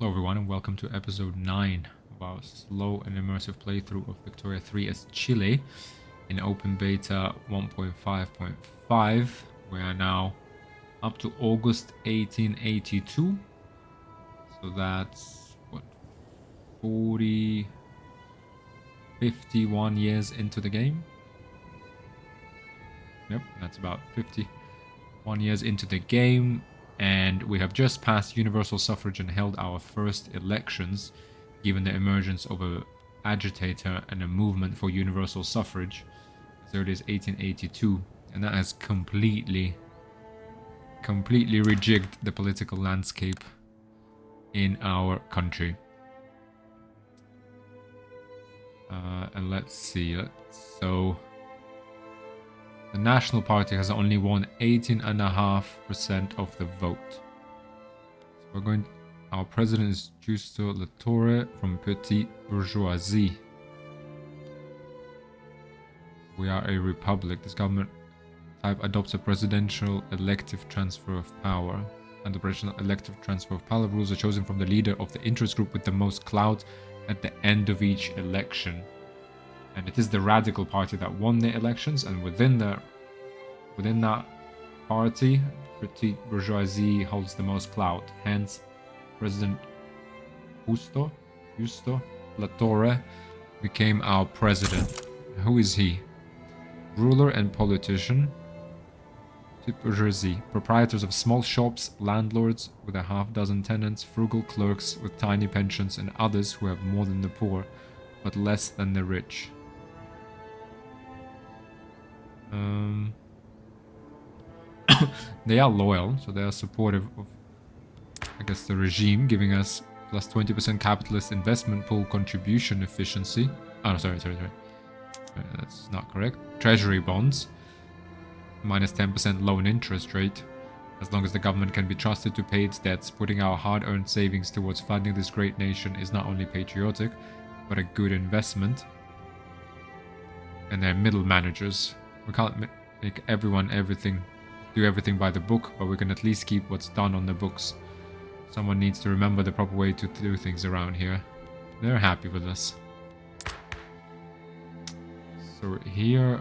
Hello everyone and welcome to episode 9 of our slow and immersive playthrough of Victoria 3 as Chile in open beta 1.5.5. We are now up to August 1882, so that's what, 51 years into the game. Yep, that's about 51 years into the game. And we have just passed universal suffrage and held our first elections, given the emergence of a agitator and a movement for universal suffrage as early as 1882, and that has completely rejigged the political landscape in our country. And let's see, so the National Party has only won 18.5% of the vote. So we're going. Our president is Justo Latore from Petite Bourgeoisie. We are a republic. This government type adopts a presidential elective transfer of power. And the presidential elective transfer of power rules are chosen from the leader of the interest group with the most clout at the end of each election. And it is the Radical Party that won the elections, and within that party, Petite Bourgeoisie holds the most clout. Hence, President Justo Latore became our president. Who is he? Ruler and politician. Petite Bourgeoisie, proprietors of small shops, landlords with a half-dozen tenants, frugal clerks with tiny pensions, and others who have more than the poor, but less than the rich. They are loyal, so they are supportive of, I guess, the regime, giving us plus 20% capitalist investment pool contribution efficiency. Oh, sorry. That's not correct. Treasury bonds. Minus 10% loan interest rate. As long as the government can be trusted to pay its debts, putting our hard-earned savings towards funding this great nation is not only patriotic, but a good investment. And they're middle managers. We can't make everyone do everything by the book, but we can at least keep what's done on the books. Someone needs to remember the proper way to do things around here. They're happy with us. So here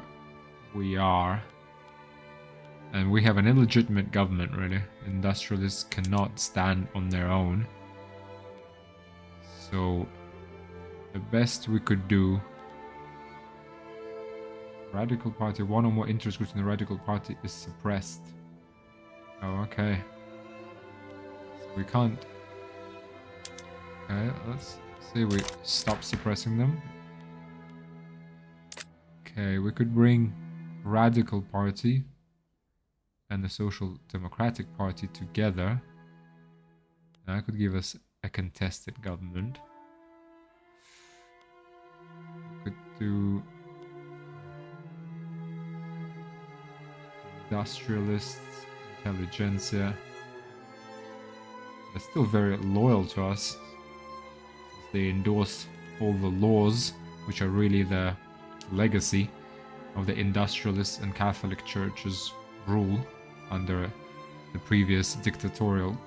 we are. And we have an illegitimate government, really. Industrialists cannot stand on their own. So the best we could do... Radical Party. One or more interest groups in the Radical Party is suppressed. Oh, okay. So we can't... Okay, let's say we stop suppressing them. Okay, we could bring Radical Party and the Social Democratic Party together. That could give us a contested government. We could do... Industrialists, intelligentsia. They're still very loyal to us. They endorse all the laws, which are really the legacy of the industrialists and Catholic churches' rule under the previous dictatorial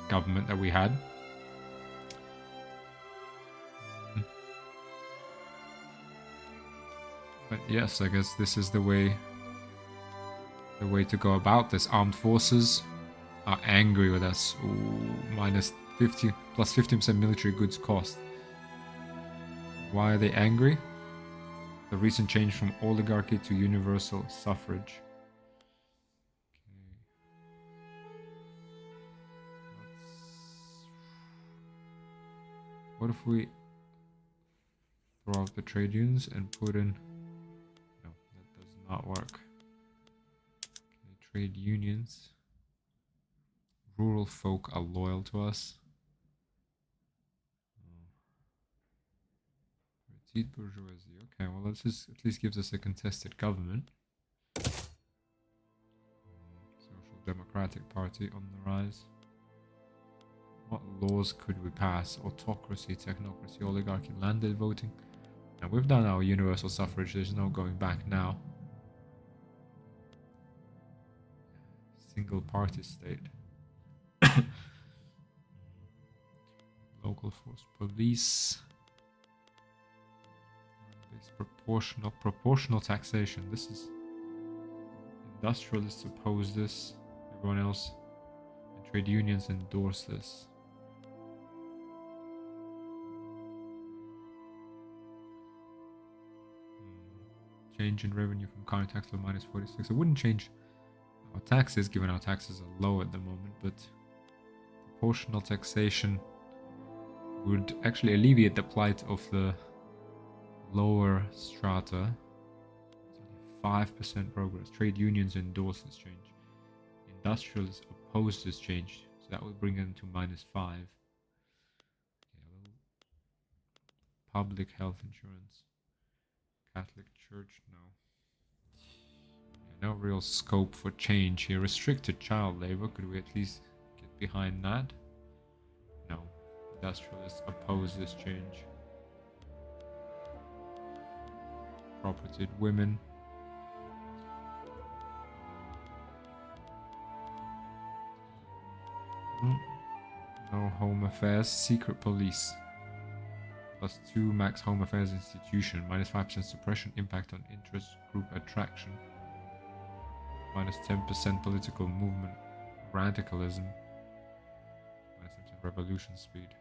government that we had. But yes, I guess this is the way to go about this. Armed forces are angry with us. Ooh, plus 15% military goods cost. Why are they angry? The recent change from oligarchy to universal suffrage. What if we throw out the trade unions and put in... No, that does not work. Trade unions. Rural folk are loyal to us. Petite bourgeoisie. Okay, well, this at least gives us a contested government. Social Democratic Party on the rise. What laws could we pass? Autocracy, technocracy, oligarchy, landed voting. Now we've done our universal suffrage. There's no going back now. Single party state. local force police. Proportional taxation. This is industrialists oppose this. Everyone else and trade unions endorse this. Change in revenue from current tax law -46. It wouldn't change our taxes, given our taxes are low at the moment, but proportional taxation would actually alleviate the plight of the lower strata. 5% progress. Trade unions endorse this change. Industrialists oppose this change, so that would bring them to -5. Public health insurance. Catholic Church, no. No real scope for change here. Restricted child labor, could we at least get behind that? No. Industrialists oppose this change. Propertied women. No home affairs. Secret police. +2 max home affairs institution. -5% suppression impact on interest group attraction. -10% political movement radicalism. -10% revolution speed.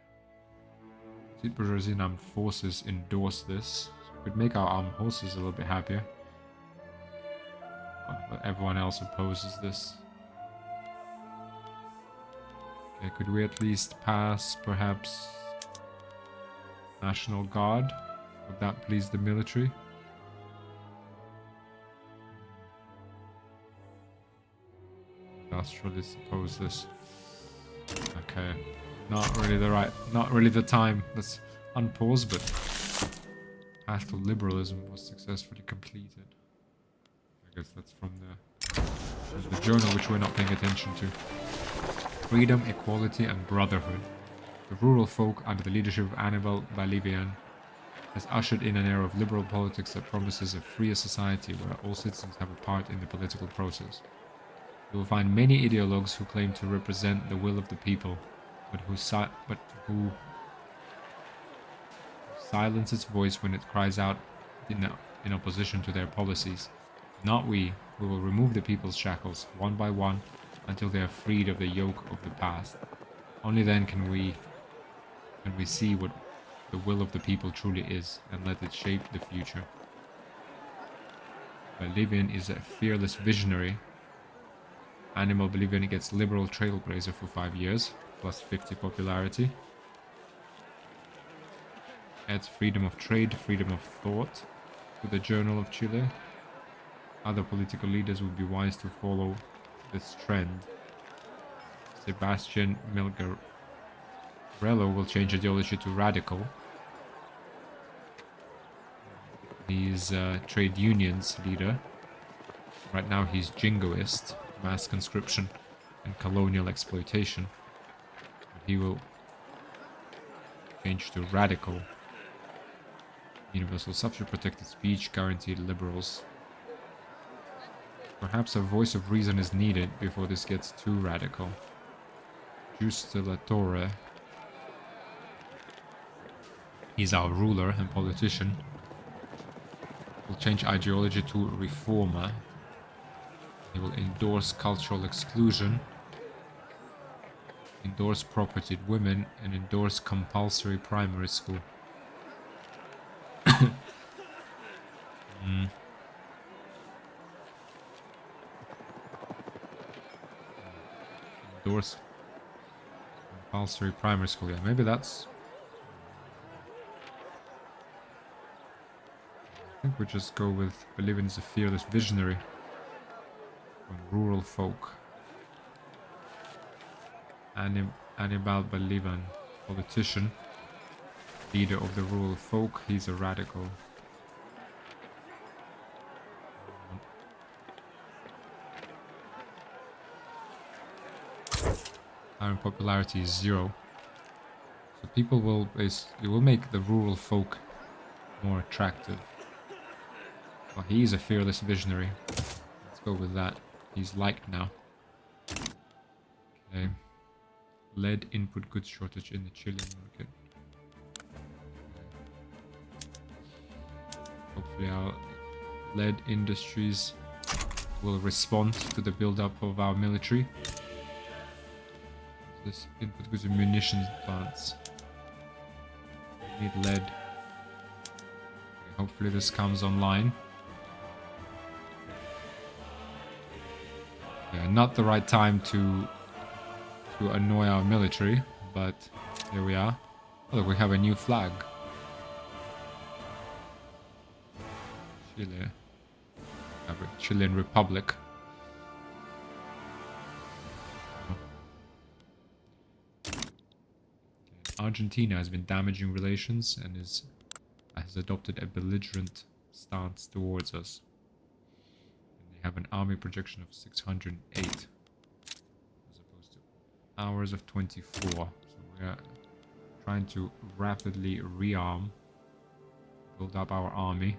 Brazilian armed forces endorse this. So we could make our armed forces a little bit happier. But everyone else opposes this. Okay, could we at least pass perhaps National Guard? Would that please the military? Industrialists oppose this. Okay. Not really the time. Let's unpause, but path to liberalism was successfully completed. I guess that's from the journal which we're not paying attention to. Freedom, equality, and brotherhood. The rural folk, under the leadership of Annibal Balivian, has ushered in an era of liberal politics that promises a freer society where all citizens have a part in the political process. You will find many ideologues who claim to represent the will of the people, but who silence its voice when it cries out in opposition to their policies. Not we. We will remove the people's shackles, one by one, until they are freed of the yoke of the past. Only then can we see what the will of the people truly is, and let it shape the future. Bolivian is a fearless visionary. Animal Bolivian gets liberal trailblazer for 5 years, +50 popularity. Adds freedom of trade, freedom of thought to the Journal of Chile. Other political leaders would be wise to follow this trend. Sebastian Melgarello will change ideology to radical. He's trade unions leader. Right now he's jingoist, mass conscription and colonial exploitation. But he will change to radical. Universal suffrage, protected speech, guaranteed liberals. Perhaps a voice of reason is needed before this gets too radical. Juste La Torre. He's our ruler and politician. Will change ideology to reformer. He will endorse cultural exclusion, endorse propertied women, and endorse compulsory primary school. Endorse compulsory primary school. Yeah, maybe that's... I think we just go with Bolivian is a fearless visionary from rural folk. Anibal Bolivian, politician, leader of the rural folk. He's a radical. Current popularity is 0. So people will make the rural folk more attractive. Well, he is a fearless visionary. Let's go with that. He's liked now. Okay. Lead input goods shortage in the Chilean market. Hopefully our lead industries will respond to the build-up of our military. This input goes to munitions plants. We need lead. Okay, hopefully this comes online. Yeah, not the right time to annoy our military, but here we are. Oh, look, we have a new flag. Chile. Have a Chilean Republic. Argentina has been damaging relations and has adopted a belligerent stance towards us. And they have an army projection of 608 as opposed to ours of 24. So we are trying to rapidly rearm, build up our army.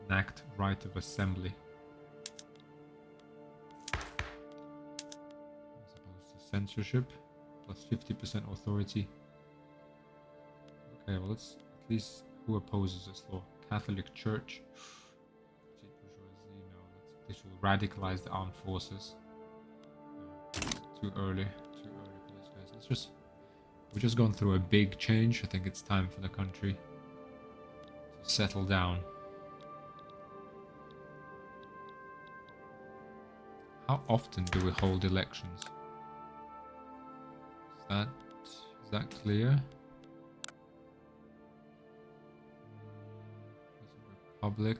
Enact right of assembly. Censorship plus 50% authority. Okay, well, let's at least who opposes this law? Catholic Church. This will radicalize the armed forces. Too early for this, guys. We've just gone through a big change. I think it's time for the country to settle down. How often do we hold elections? Is that clear? Republic,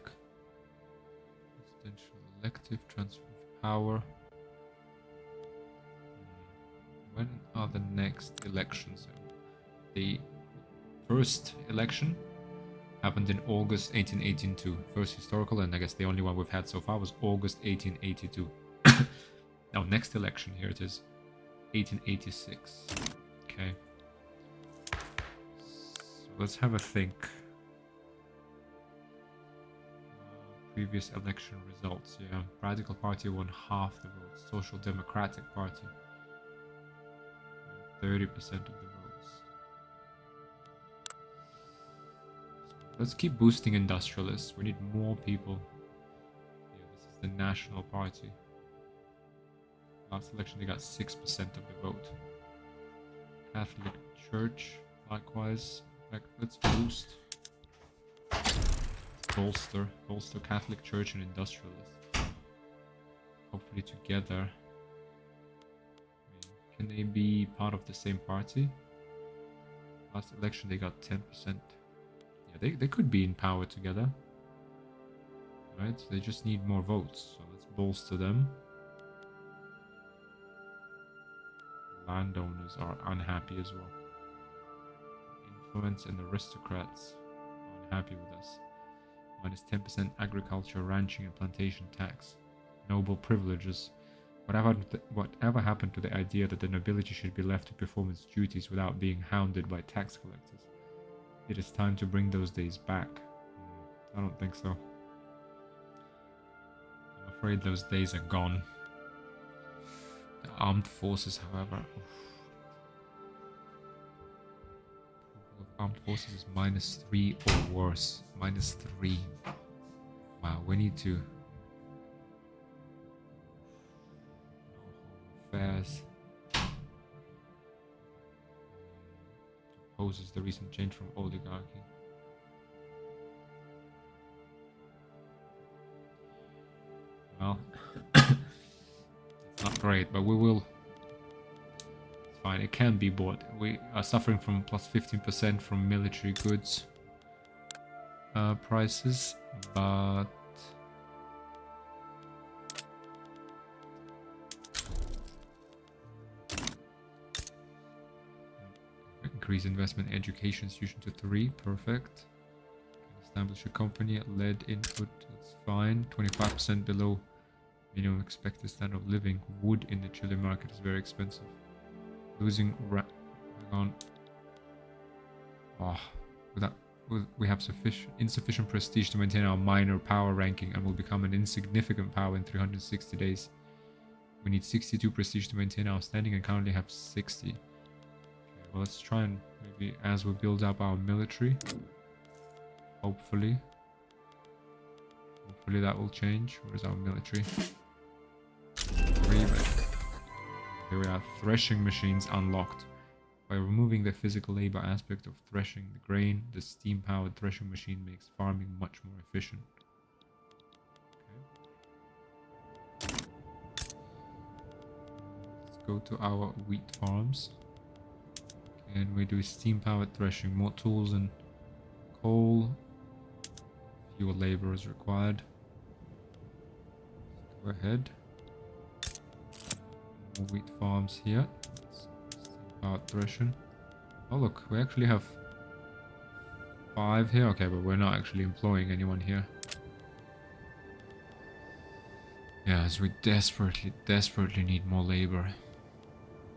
presidential elective, transfer of power. When are the next elections? The first election happened in August 1882. First historical, and I guess the only one we've had so far was August 1882. Now, next election, here it is. 1886. Okay. So let's have a think. Previous election results. Yeah, Radical Party won half the votes. Social Democratic Party 30% of the votes. Let's keep boosting industrialists. We need more people. Yeah, this is the National Party. Last election they got 6% of the vote. Catholic Church, likewise. Let's boost. Bolster Catholic Church and industrialists. Hopefully together. Can they be part of the same party? Last election they got 10%. Yeah, they could be in power together. Right? They just need more votes. So let's bolster them. Landowners are unhappy as well. Influence and aristocrats are unhappy with us. Minus 10% agriculture, ranching and plantation tax. Noble privileges. Whatever happened to the idea that the nobility should be left to perform its duties without being hounded by tax collectors? It is time to bring those days back. I don't think so. I'm afraid those days are gone. The armed forces, however. Of armed forces is -3 or worse. -3. Wow, we need to. No home affairs. Opposes the recent change from oligarchy. Well, it's not great, but we will. It's fine, it can be bought. We are suffering from plus 15% from military goods prices, but increase investment in education institution to 3, perfect. Establish a company at lead input, that's fine. 25% below minimum expected standard of living. Wood in the Chile market is very expensive. Losing hang on. Oh, we have insufficient prestige to maintain our minor power ranking and will become an insignificant power in 360 days. We need 62 prestige to maintain our standing and currently have 60. Well, let's try and maybe as we build up our military, hopefully that will change. Where's our military? Here we are, threshing machines unlocked. By removing the physical labor aspect of threshing the grain, the steam-powered threshing machine makes farming much more efficient. Okay. Let's go to our wheat farms. Can we do steam-powered threshing? More tools and coal. Fewer labor is required. Go ahead. More wheat farms here. Steam-powered threshing. Oh look, we actually have 5 here. Okay, but we're not actually employing anyone here. Yeah, as we desperately need more labor.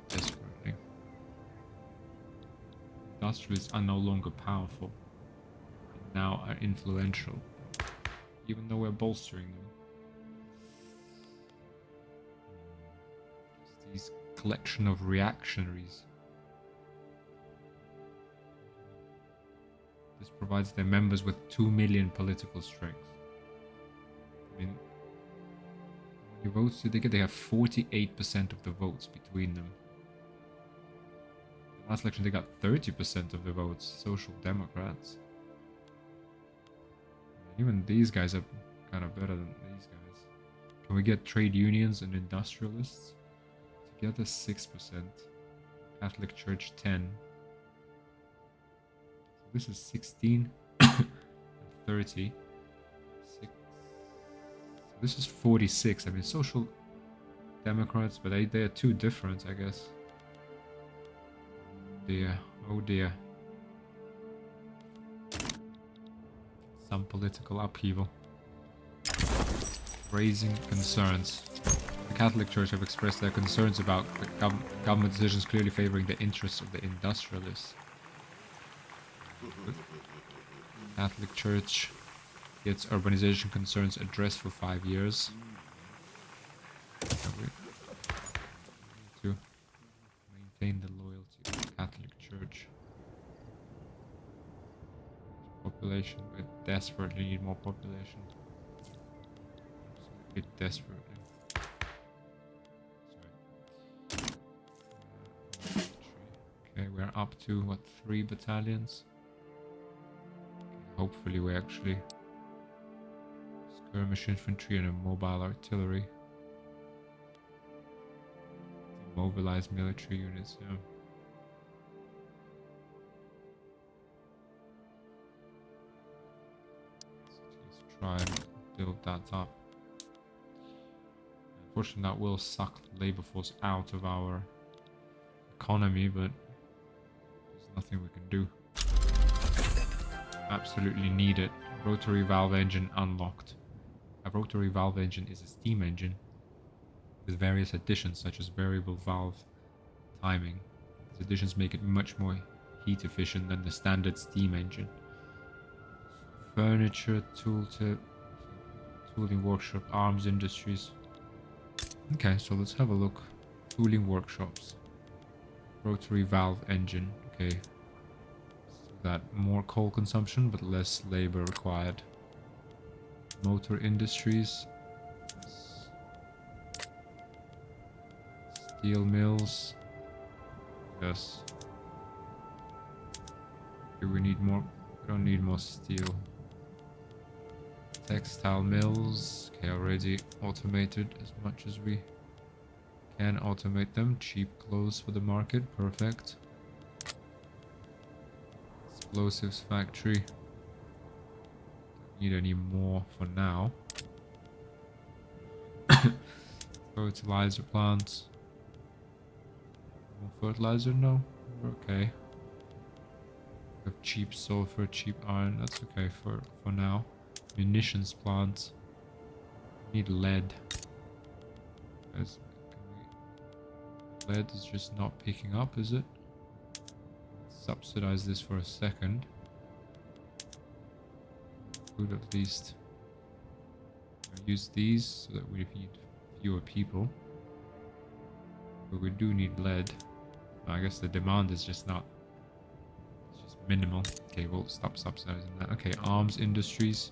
Desperately. Industrialists are no longer powerful. And now are influential. Even though we're bolstering them. It's these collection of reactionaries. This provides their members with 2 million political strength. I mean, how many votes did they get? They have 48% of the votes between them. The last election they got 30% of the votes. Social Democrats. Even these guys are kind of better than these guys. Can we get trade unions and industrialists? Together 6%. Catholic Church 10. This is 16 and 30. 6. So this is 46. I mean, Social Democrats, but they are too different, I guess. Dear, oh dear. Some political upheaval. Raising concerns. The Catholic Church have expressed their concerns about the government decisions clearly favoring the interests of the industrialists. Catholic Church gets urbanization concerns addressed for 5 years. We need to maintain the loyalty of the Catholic Church. Population, we desperately need more population. Absolutely desperately. Sorry. Okay, we're up to what, 3 battalions? Hopefully we actually skirmish infantry and a mobile artillery. Mobilize military units, yeah. Let's try and build that up. Unfortunately that will suck the labor force out of our economy, but there's nothing we can do. Absolutely need it. Rotary valve engine unlocked. A rotary valve engine is a steam engine with various additions such as variable valve timing. These additions make it much more heat efficient than the standard steam engine. Furniture, tooltip, tooling workshop, arms industries. Okay, so let's have a look. Tooling workshops. Rotary valve engine. Okay. That more coal consumption but less labor required. Motor industries, steel mills, yes. Do we need more? We don't need more steel. Textile mills, okay, already automated as much as we can automate them. Cheap clothes for the market, perfect. Explosives factory. Don't need any more for now. Fertilizer plants. More fertilizer? No. We're okay. We have cheap sulfur, cheap iron. That's okay for now. Munitions plants. We need lead. Lead is just not picking up, is it? Subsidize this for a second. Could at least use these so that we need fewer people. But we do need lead. I guess the demand is just not. It's just minimal. Okay, we'll stop subsidizing that. Okay, arms industries.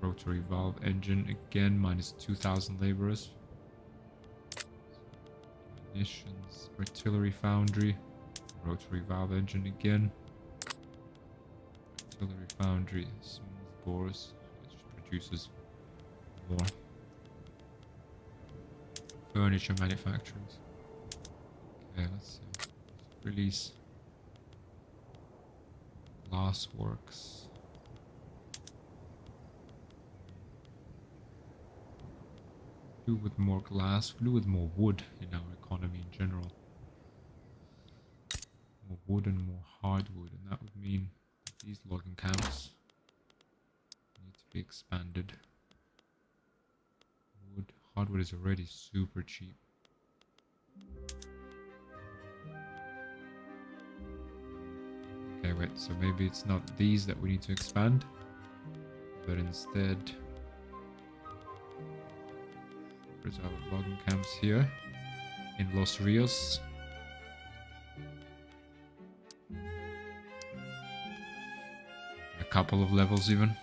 Rotary valve engine again, minus 2,000 laborers. Munitions, artillery foundry. Rotary valve engine again. Artillery foundry, smooth bores. It just produces more. Furniture manufacturers. Okay, let's see. Release. Glass works. Do with more glass, do with more wood in our economy in general. More wood and more hardwood, and that would mean that these logging camps need to be expanded. Wood, hardwood is already super cheap. Okay, wait, so maybe it's not these that we need to expand, but instead there's our logging camps here in Los Rios. A couple of levels even.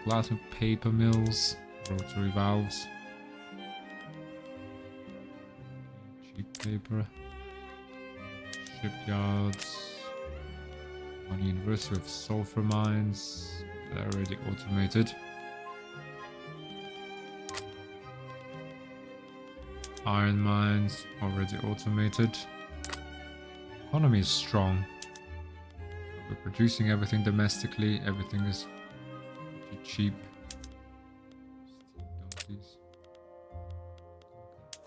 Glass and paper mills, rotary valves, cheap paper, shipyards. On University of Sulfur mines, they're already automated. Iron mines, already automated. Economy is strong. We're producing everything domestically, everything is pretty cheap. Steam donkeys.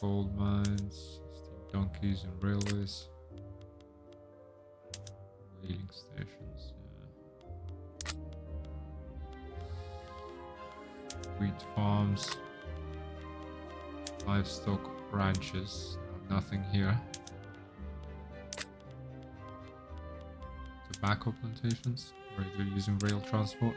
Gold mines, steam donkeys and railways. Whaling stations, yeah. Wheat farms, livestock ranches, no, nothing here. Tobacco plantations, where they're using rail transport.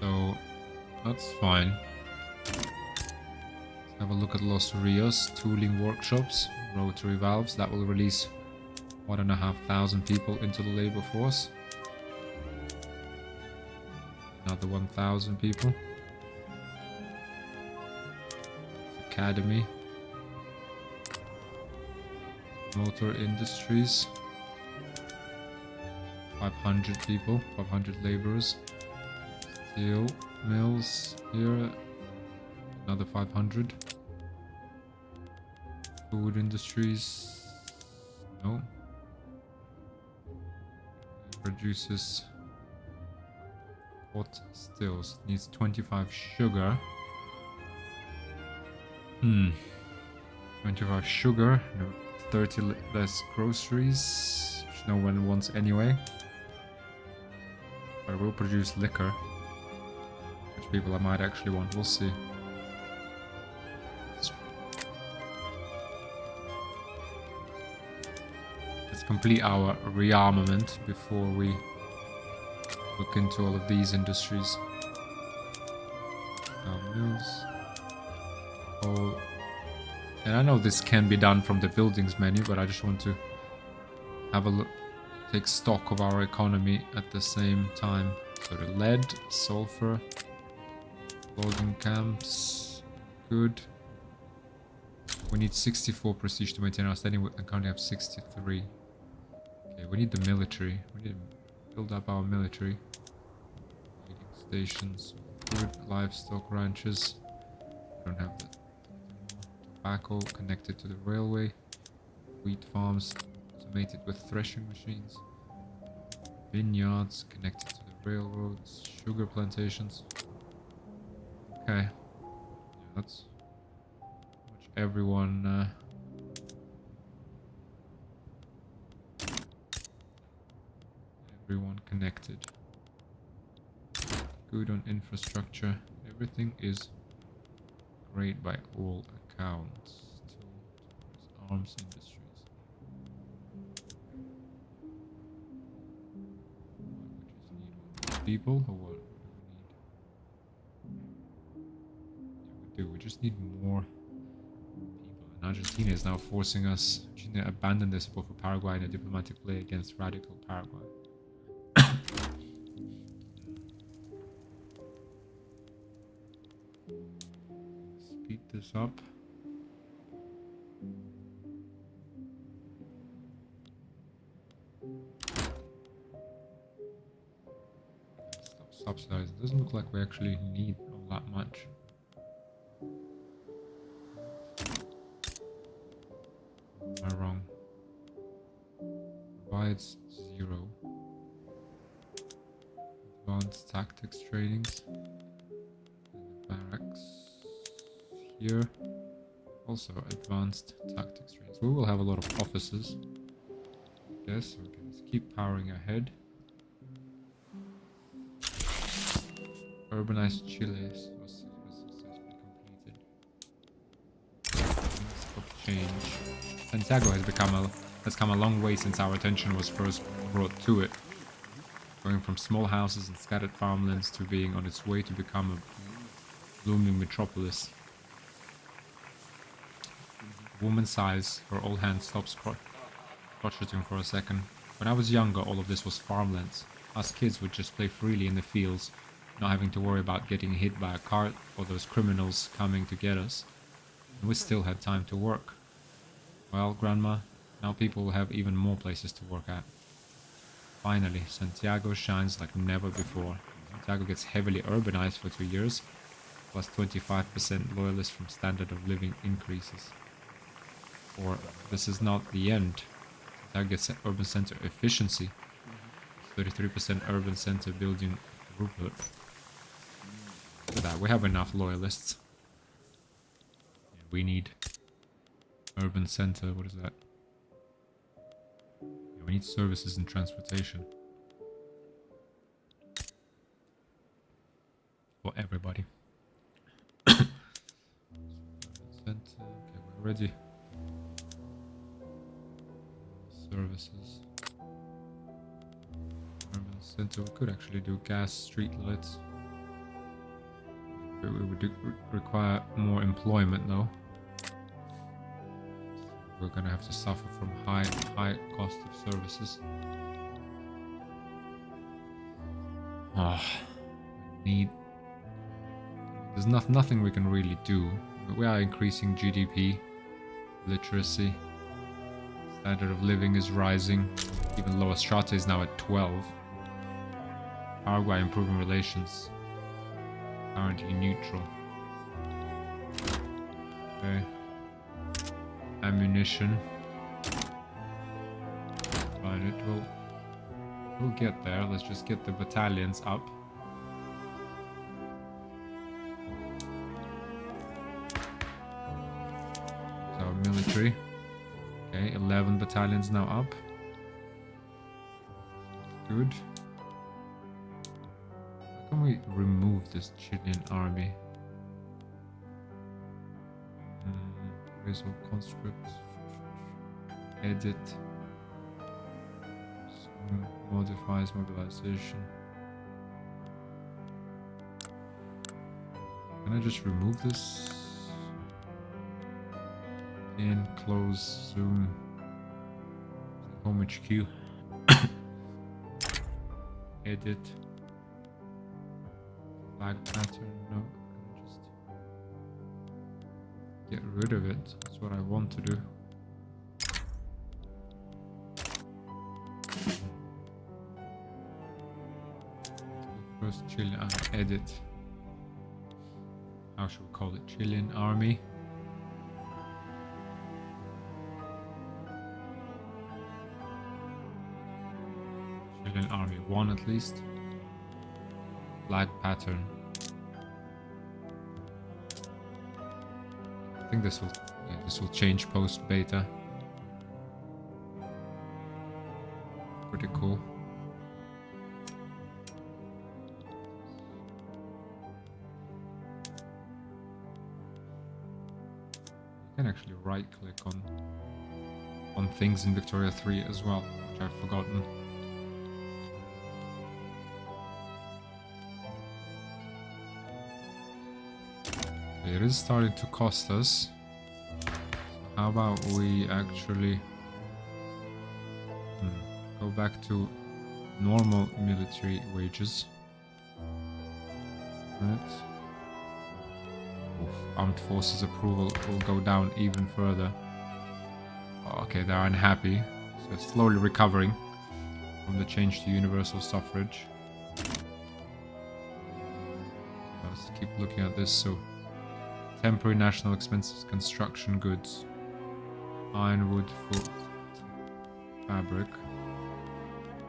So that's fine. Let's have a look at Los Rios tooling workshops, rotary valves. That will release 1,500 people into the labor force. Another 1,000 people. Academy. Motor industries. 500 people, 500 laborers. Steel mills here, another 500. Food industries, no. It produces hot stills, needs 25 sugar. 25 sugar, 30 less groceries, which no one wants anyway. But it will produce liquor, which people I might actually want. We'll see. Let's complete our rearmament before we look into all of these industries. Mills. Coal. And I know this can be done from the buildings menu, but I just want to have a look, take stock of our economy at the same time. So the lead, sulfur, logging camps, good. We need 64 prestige to maintain our standing. I currently have 63. Okay, we need the military. We need to build up our military. Whaling stations, good. Livestock ranches. We don't have that. Tobacco connected to the railway. Wheat farms automated with threshing machines. Vineyards connected to the railroads. Sugar plantations. Okay. Yeah, that's much everyone everyone connected. Good on infrastructure. Everything is great by all accounts. Arms industries. We just need people, or what? What do we need? Yeah, we do. We just need more people. And Argentina is now forcing us to abandon their support for Paraguay in a diplomatic play against radical Paraguay. Speed this up. Stop subsidizing. Doesn't look like we actually need all that much. Am I wrong? Provides 0. Advanced tactics trainings. Barracks here. Also advanced tactics trainings. We will have a lot of officers. Yes, okay, let's keep powering ahead. Urbanized Chile was successfully completed. Of change. Santiago has come a long way since our attention was first brought to it. Going from small houses and scattered farmlands to being on its way to become a blooming metropolis. Woman's sighs, her old hand stops crotcheting for a second. When I was younger, all of this was farmlands. Us kids would just play freely in the fields, not having to worry about getting hit by a cart or those criminals coming to get us. And we still had time to work. Well, Grandma, now people will have even more places to work at. Finally, Santiago shines like never before. Santiago gets heavily urbanized for 2 years, plus 25% loyalists from standard of living increases. Or this is not the end. Santiago gets urban center efficiency, 33% urban center building throughput. Look at that, we have enough loyalists. Yeah, we need urban center, what is that? Yeah, we need services and transportation. For everybody. Urban center, okay, we're ready. Services. Urban center, we could actually do gas, street lights. But we would require more employment though. We're gonna have to suffer from high cost of services. There's nothing we can really do. But we are increasing GDP, literacy, standard of living is rising. Even lower strata is now at 12. Paraguay improving relations. Currently neutral. Okay. Ammunition. Fine, we'll get there. Let's just get the battalions up. So military. Okay, 11 battalions now up. Good. How can we remove this Chilean army? Raise all conscripts. Edit. Modifies mobilization. Can I just remove this? In close zoom. Home HQ. Edit. Flag pattern. No. Just get rid of it. That's what I want to do. First Chilean edit. How should we call it? Chilean army. Chilean army 1 at least. Flag pattern. I think this will change post beta. Pretty cool. can actually right click on things in Victoria 3 as well, which I've forgotten. Okay, it is starting to cost us. So how about we actually go back to normal military wages. Right. Oof, armed forces approval will go down even further. Oh, okay, they're unhappy. So they're slowly recovering from the change to universal suffrage. Let's keep looking at this. So, temporary national expenses, construction goods, ironwood, foot, fabric.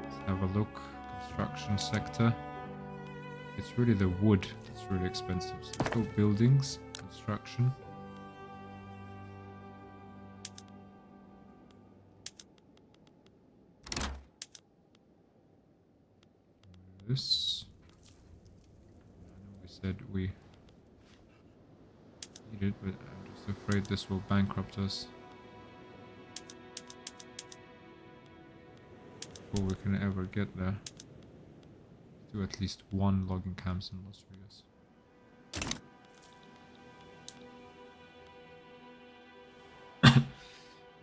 Let's have a look. Construction sector. It's really the wood that's really expensive. So let's go buildings, construction. This. I know we said we need it, but I'm just afraid this will bankrupt us before we can ever get there. Do at least one logging camps in Las Vegas.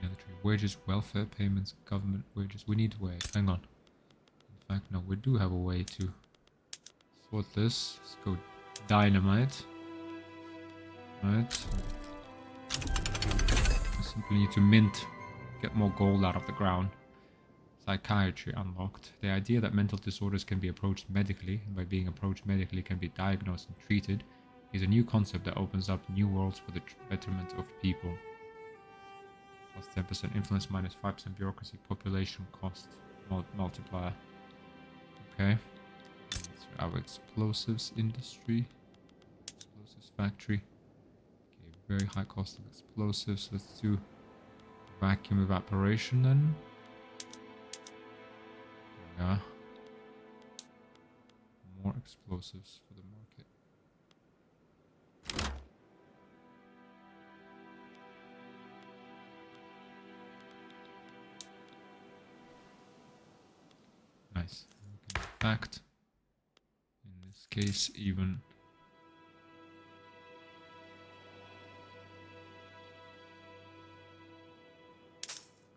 Military wages, welfare payments, government wages. We need a way. Hang on. In fact, no, we do have a way to sort this. Let's go dynamite. Right. We simply need to mint, get more gold out of the ground. Psychiatry unlocked. The idea that mental disorders can be approached medically, and by being approached medically can be diagnosed and treated, is a new concept that opens up new worlds for the betterment of people. Plus 10% influence, minus 5% bureaucracy, population cost multiplier. Okay. So our explosives industry. Explosives factory. Okay, very high cost of explosives. Let's do vacuum evaporation then. Yeah. More explosives for the market. Nice. We can in fact, in this case, even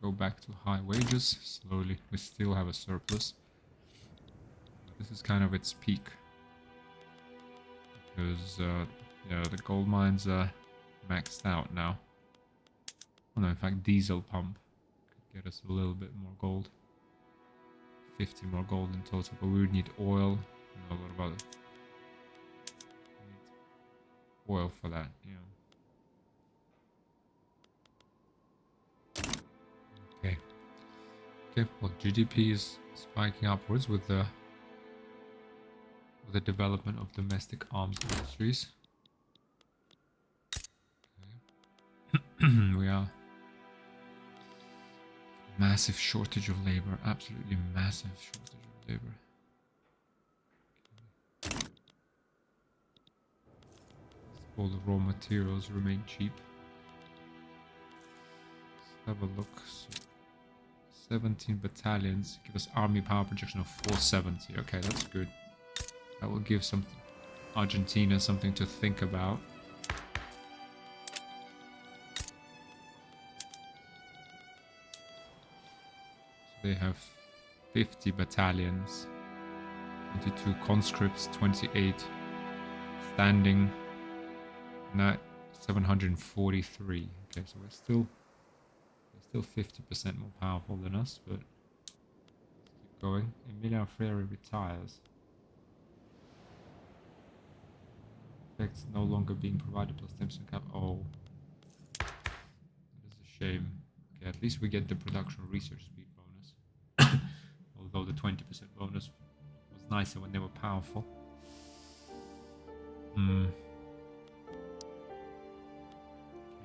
go back to high wages slowly. We still have a surplus. This is kind of its peak. Because, yeah, the gold mines are maxed out now. Oh no, in fact, diesel pump could get us a little bit more gold. 50 more gold in total, but we would need oil. No, what about it? We need oil for that, yeah. Okay. Okay, well, GDP is spiking upwards with the development of domestic arms industries. Okay. We are massive shortage of labor, absolutely massive shortage of labor. Okay. All the raw materials remain cheap. Let's have a look. So 17 battalions give us army power projection of 470. Okay, that's good. That will give Argentina something to think about. So they have 50 battalions, 22 conscripts, 28 standing, not 743. Okay, so they're still 50% more powerful than us, but let's keep going. Emilio Freire retires. Effects no longer being provided plus 10% cap. Oh, that is a shame. Okay, at least we get the production research speed bonus. Although the 20% bonus was nicer when they were powerful.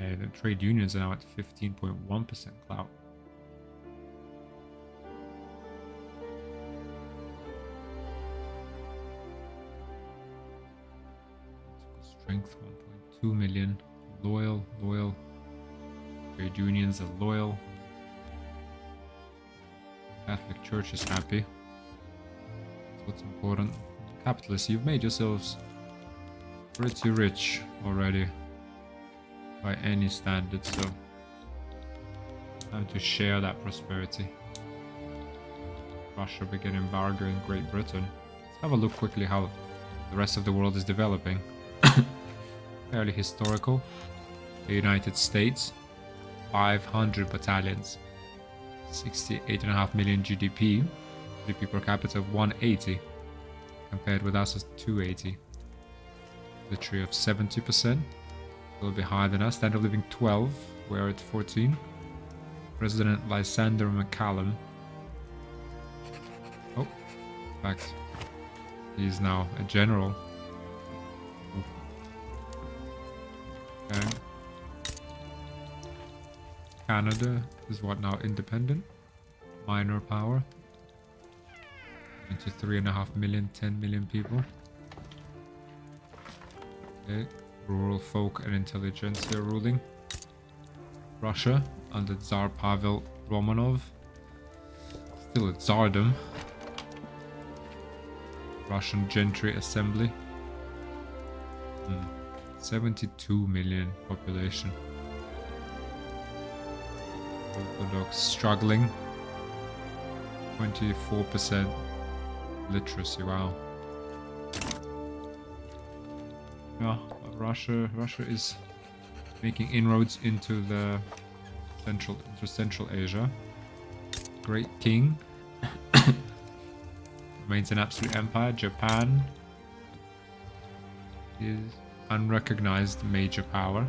Okay, the trade unions are now at 15.1% clout. Strength 1.2 million. Loyal. Trade unions are loyal. Catholic Church is happy. That's what's important. Capitalists, you've made yourselves pretty rich already by any standard, so time to share that prosperity. Russia began embargo in Great Britain. Let's have a look quickly how the rest of the world is developing. Fairly historical. The United States, 500 battalions, 68.5 million GDP, GDP per capita of 180, compared with us as 280. Military of 70%, a little bit higher than us. Standard of living 12, we're at 14. President Lysander McCallum. Oh, in fact, he is now a general. Okay. Canada is what now? Independent? Minor power. 23.5 million, 10 million people. Okay. Rural folk and intelligentsia ruling. Russia under Tsar Pavel Romanov. Still a tsardom. Russian gentry assembly. 72 million population. Orthodox struggling. 24% literacy. Wow. Yeah, Russia is making inroads into the Central Asia. Great king. Remains an absolute empire. Japan is unrecognized major power.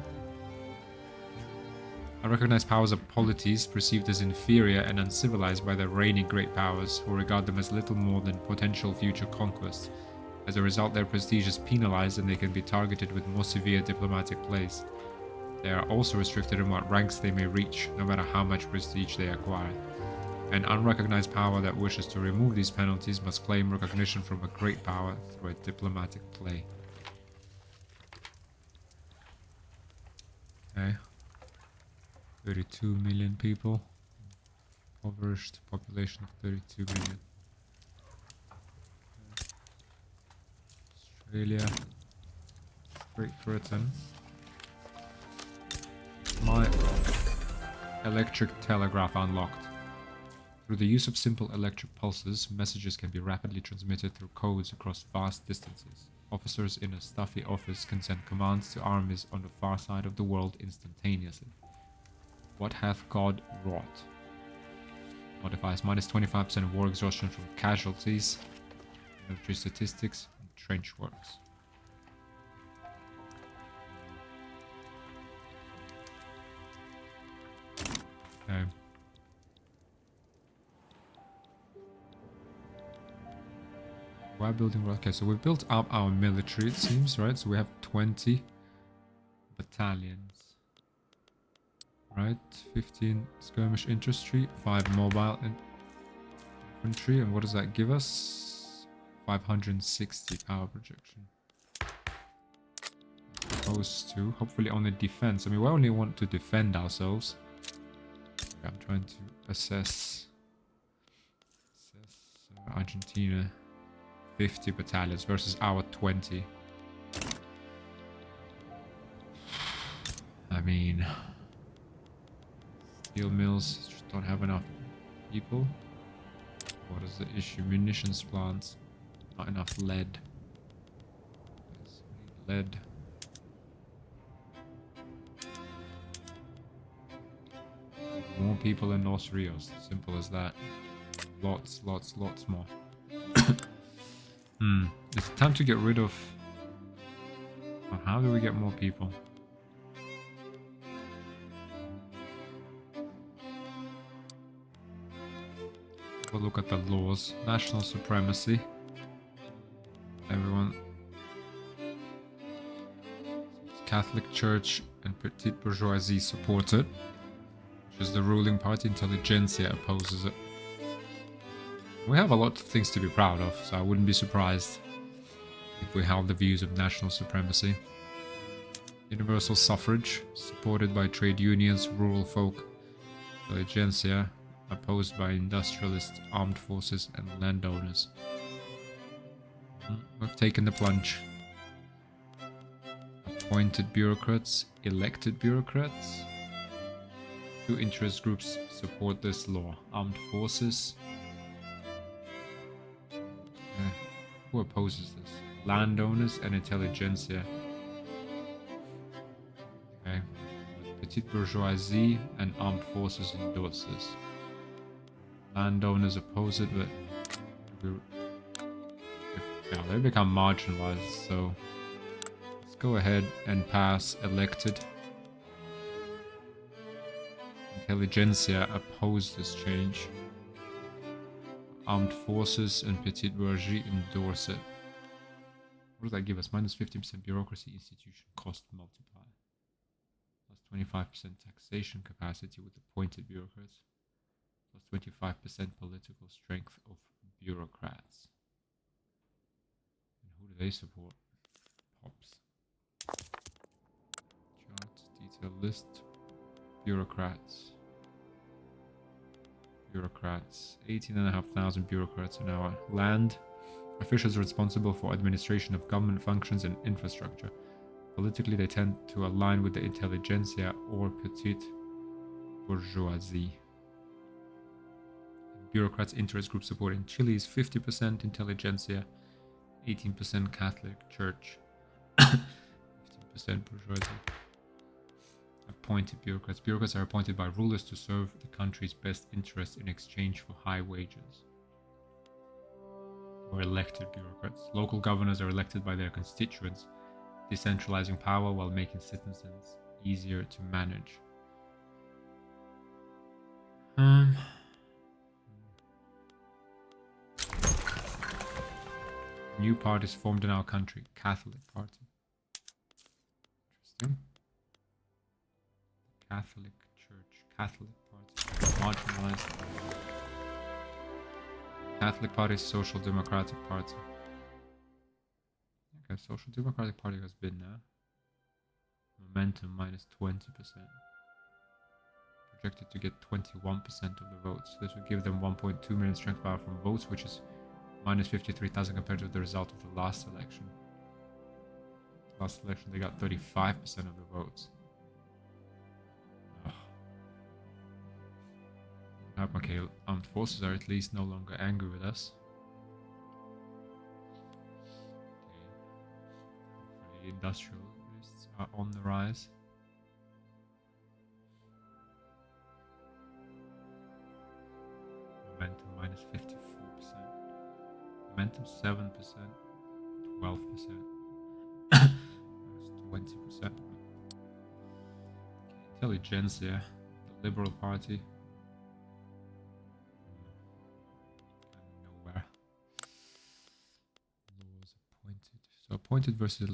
Unrecognized powers are polities perceived as inferior and uncivilized by their reigning great powers, who regard them as little more than potential future conquests. As a result, their prestige is penalized and they can be targeted with more severe diplomatic plays. They are also restricted in what ranks they may reach, no matter how much prestige they acquire. An unrecognized power that wishes to remove these penalties must claim recognition from a great power through a diplomatic play. Okay. 32 million people. Impoverished population of 32 million. Australia. Great Britain. My electric telegraph unlocked. Through the use of simple electric pulses, messages can be rapidly transmitted through codes across vast distances. Officers in a stuffy office can send commands to armies on the far side of the world instantaneously. What hath God wrought? Modifies minus 25% war exhaustion from casualties, military statistics, and trench works. Okay. We're building. Okay, so we've built up our military, it seems, right? So we have 20 battalions. Right, 15 skirmish infantry, 5 mobile infantry, and what does that give us? 560 power projection. Opposed to, hopefully only defense. I mean, we only want to defend ourselves. Okay, I'm trying to assess Argentina. 50 battalions versus our 20. I mean, steel mills just don't have enough people. What is the issue? Munitions plants, not enough lead. Yes, we need lead. More people in Los Rios. Simple as that. Lots more. It's time to get rid of... How do we get more people? We'll look at the laws. National supremacy. Everyone... Catholic Church and petite bourgeoisie support it, which is the ruling party. Intelligentsia opposes it. We have a lot of things to be proud of, so I wouldn't be surprised if we held the views of national supremacy. Universal suffrage, supported by trade unions, rural folk, intelligentsia, opposed by industrialists, armed forces, and landowners. We've taken the plunge. Appointed bureaucrats, elected bureaucrats. 2 interest groups support this law. Armed forces. Who opposes this? Landowners and intelligentsia. Okay. Petite bourgeoisie and armed forces endorse this. Landowners oppose it, but yeah, they become marginalized, so let's go ahead and pass elected. Intelligentsia oppose this change. Armed forces and petite bourgeoisie endorse it. What does that give us? Minus 15% bureaucracy institution cost multiplier. Plus 25% taxation capacity with appointed bureaucrats. Plus 25% political strength of bureaucrats. And who do they support? Pops. Chart, detail list. Bureaucrats. Bureaucrats. 18,500 bureaucrats in our land. Officials responsible for administration of government functions and infrastructure. Politically, they tend to align with the intelligentsia or petite bourgeoisie. Bureaucrats' interest group support in Chile is 50% intelligentsia, 18% Catholic Church, 15% bourgeoisie. Appointed bureaucrats. Bureaucrats are appointed by rulers to serve the country's best interests in exchange for high wages. Or elected bureaucrats. Local governors are elected by their constituents, decentralizing power while making citizens easier to manage. New parties formed in our country. Catholic Party. Interesting. Catholic Church. Catholic Party. Marginalized. Catholic Party, Social Democratic Party. Okay, Social Democratic Party has been now. Momentum minus 20%. Projected to get 21% of the votes. This would give them 1.2 million strength power from votes, which is minus 53,000 compared to the result of the last election. Last election they got 35% of the votes. Okay, armed forces are at least no longer angry with us. Okay. The industrialists are on the rise. Momentum minus 54%. Momentum 7%. 12%. Minus 20%. Intelligentsia, the Liberal Party. So appointed versus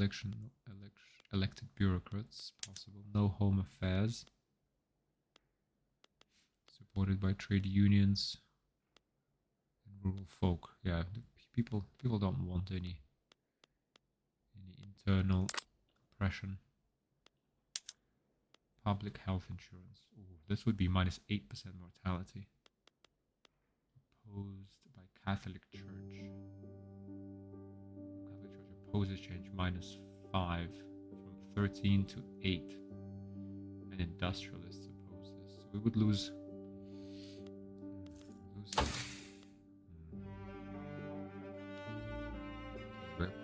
elected bureaucrats, possible. No home affairs. Supported by trade unions and rural folk. Yeah, people don't want any internal oppression. Public health insurance. Ooh, this would be minus 8% mortality. Opposed by Catholic Church. Opposes change minus 5 from 13 to 8, and industrialists oppose this, so we would lose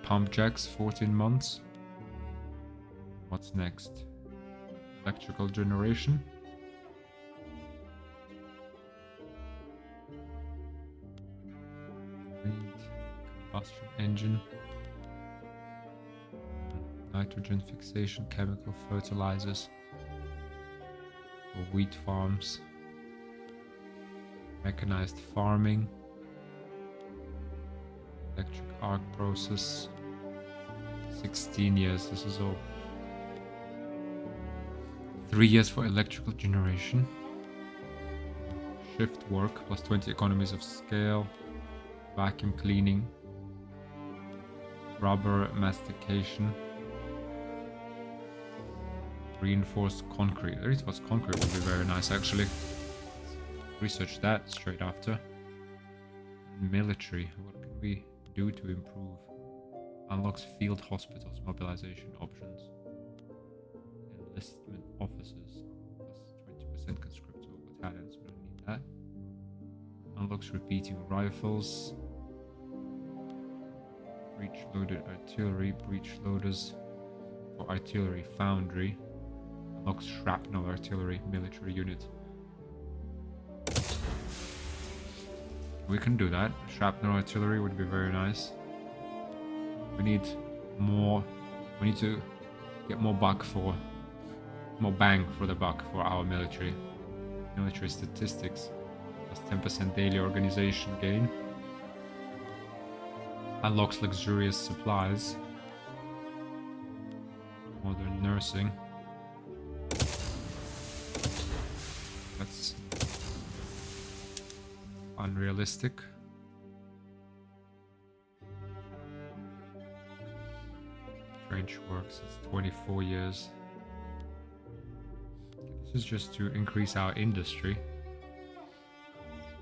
pump jacks 14 months. What's next? Electrical generation. Combustion engine. Nitrogen fixation, chemical fertilizers for wheat farms, mechanized farming, electric arc process, 16 years, this is all. 3 years for electrical generation, shift work, plus 20 economies of scale, vacuum cleaning, rubber mastication, Reinforced concrete. Reinforced concrete would be very nice, actually. Research that straight after. Military. What can we do to improve? Unlocks field hospitals, mobilization options. Enlistment officers. Plus 20% conscriptable battalions. We don't need that. Unlocks repeating rifles. Breech loaded artillery. Breech loaders for artillery foundry. Unlocks shrapnel artillery military unit. We can do that. Shrapnel artillery would be very nice. We need more. We need to get more bang for the buck for our military. Military statistics. Plus 10% daily organization gain. Unlocks luxurious supplies. Modern nursing. That's unrealistic. Trench works, it's 24 years. This is just to increase our industry.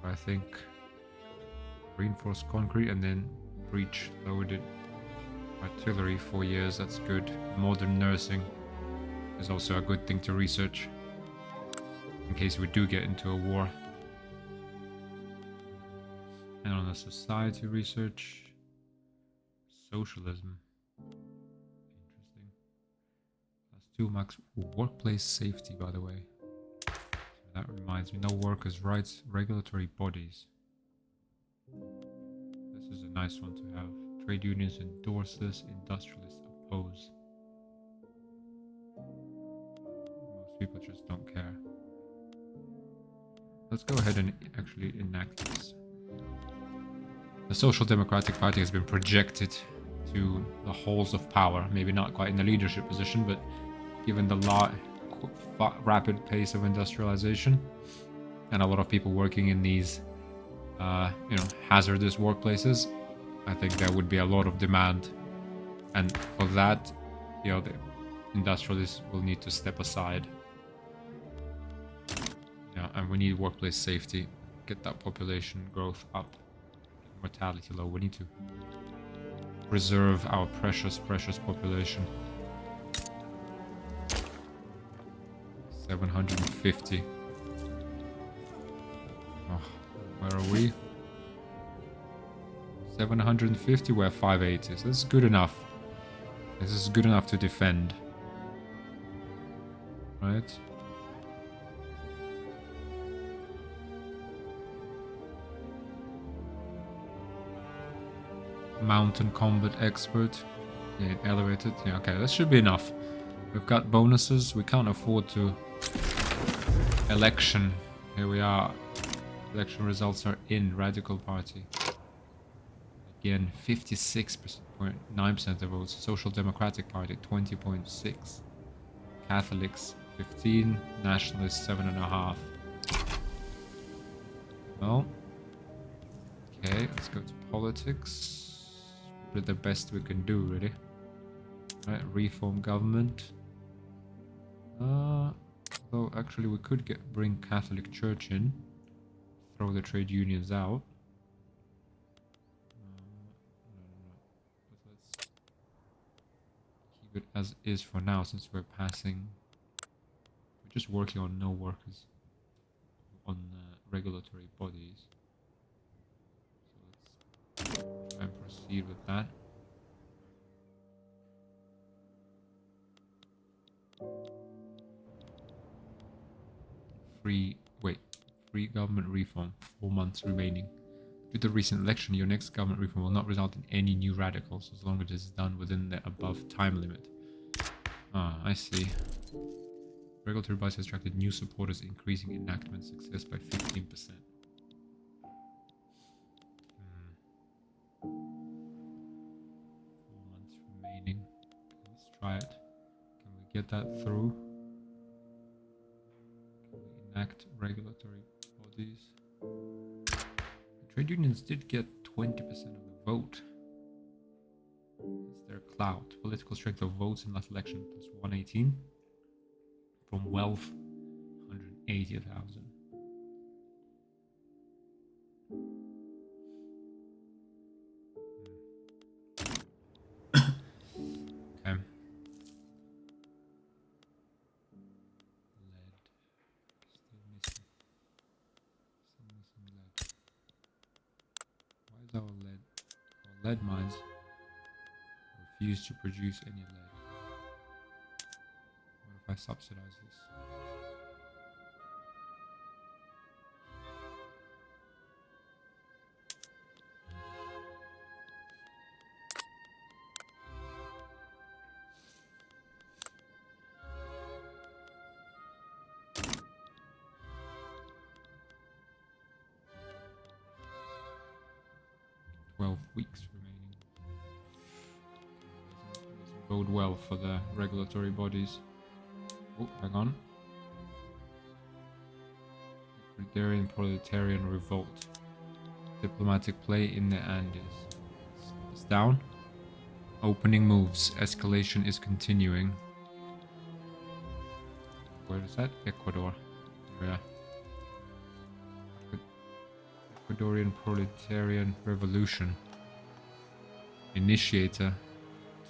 I think reinforced concrete and then breech loaded artillery, 4 years, that's good. Modern nursing is also a good thing to research in case we do get into a war. And on the society research, socialism. Interesting. +2 max workplace safety, by the way. So that reminds me, no workers' rights, regulatory bodies. This is a nice one to have. Trade unions endorse this, industrialists oppose. Most people just don't care. Let's go ahead and actually enact this. The Social Democratic Party has been projected to the halls of power. Maybe not quite in the leadership position, but given the rapid pace of industrialization and a lot of people working in these, hazardous workplaces, I think there would be a lot of demand. And for that, the industrialists will need to step aside. And we need workplace safety. Get that population growth up. Mortality low. We need to preserve our precious population. 750. Oh, where are we? 750, we're 580. So this is good enough. This is good enough to defend. Right? Mountain combat expert. Yeah, elevated. Yeah, okay, that should be enough. We've got bonuses. We can't afford to. Election. Here we are. Election results are in. Radical Party. Again, 56.9% of the votes. Social Democratic Party, 20.6%. Catholics, 15%. Nationalists, 7.5%. Well. Okay, let's go to politics. We're the best we can do, really. Right, reform government. Though actually we could bring Catholic Church in, throw the trade unions out. But let's keep it as is for now, since we're just working on no workers on regulatory bodies. So let's try and proceed with that. Free government reform, 4 months remaining. Due to the recent election, your next government reform will not result in any new radicals as long as it is done within the above time limit. Ah, I see. Regulatory bodies has attracted new supporters, increasing enactment success by 15%. 4 months remaining. Let's try it. Can we get that through? Can we enact regulatory bodies? The trade unions did get 20% of the vote. That's their clout. Political strength of votes in last election plus 118. From wealth, 180,000. Okay. Lead. Still missing. Still missing lead. Why is our lead mines refuse to produce any lead? What if I subsidize this? 12 weeks remaining. Doesn't bode well for the regulatory bodies. Oh, hang on. Bulgarian proletarian revolt. Diplomatic play in the Andes. It's down. Opening moves. Escalation is continuing. Where is that? Ecuador. Yeah. Ecuadorian proletarian revolution. Initiator.